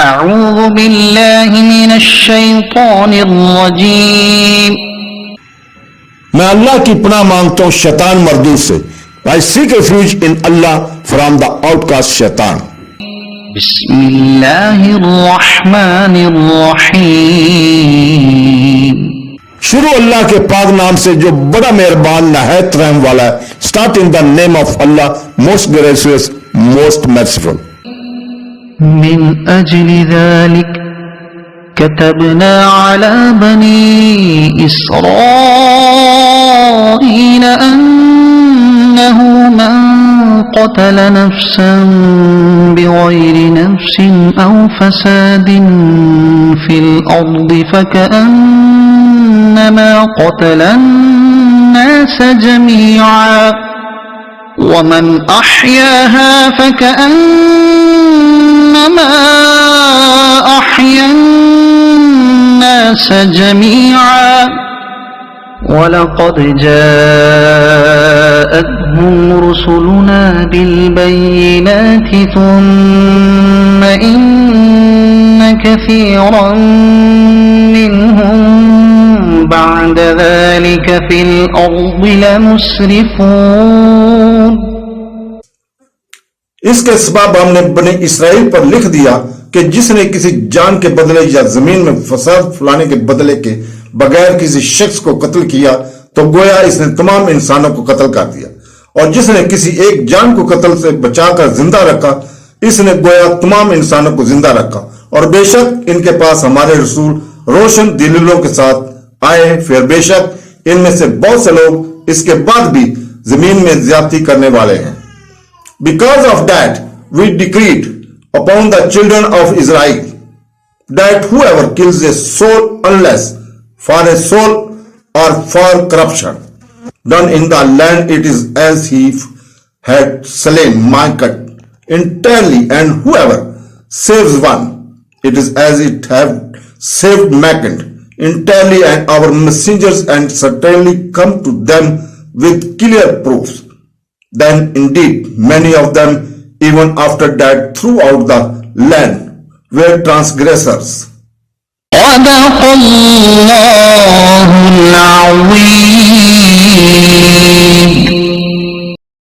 अऊज़ु बिल्लाहि मिनश्शैतानिर्रजीम। मैं अल्लाह की पनाह मांगता हूं शैतान मर्दूद से। I seek refuge in Allah from the outcast शैतान। बिस्मिल्लाहिर्रहमानिर्रहीम। शुरू अल्लाह के पाक नाम से जो बड़ा मेहरबान नहायत रहम वाला है। Start in the name of Allah most gracious most merciful. मिन अजलि ज़ालिक कतबना अला बनी इसराईल अन्नहु मन क़तल नफ्सन बिग़ैरि नफ्सिन औ फ़सादिन फ़िल अर्दि फ़कअन्नमा क़तल अन्नास जमीअन वमन अह्याहा फ़कअन्नमा अह्या अन्नास जमीअन वलक़द जाअतहुम रुसुलुना बिलबय्यिनाति थुम्म इन्न कसीरन मिनहुम बअद ज़ालिक फ़िल अर्दि लमुस्रिफून। इसके सबब हमने बनी इसराइल पर लिख दिया कि जिसने किसी जान के बदले या जमीन में फसाद फैलाने के बदले के बगैर किसी शख्स को कत्ल किया तो गोया इसने तमाम इंसानों को कत्ल कर दिया, और जिसने किसी एक जान को कत्ल से बचाकर जिंदा रखा इसने गोया तमाम इंसानों को जिंदा रखा। और बेशक इनके पास हमारे रसूल रोशन दलीलों के साथ आए, फिर बेशक इनमें से बहुत से लोग इसके बाद भी जमीन में ज्यादती करने वाले हैं। Because of that, we decreed upon the children of Israel that whoever kills a soul unless for a soul or for corruption done in the land, it is as he had slain mankind entirely, and whoever saves one, it is as it had saved mankind entirely, and our messengers and certainly come to them with clear proofs. Then indeed many of them even after that throughout the land were transgressors. सदक़ल्लाहुल Azeem.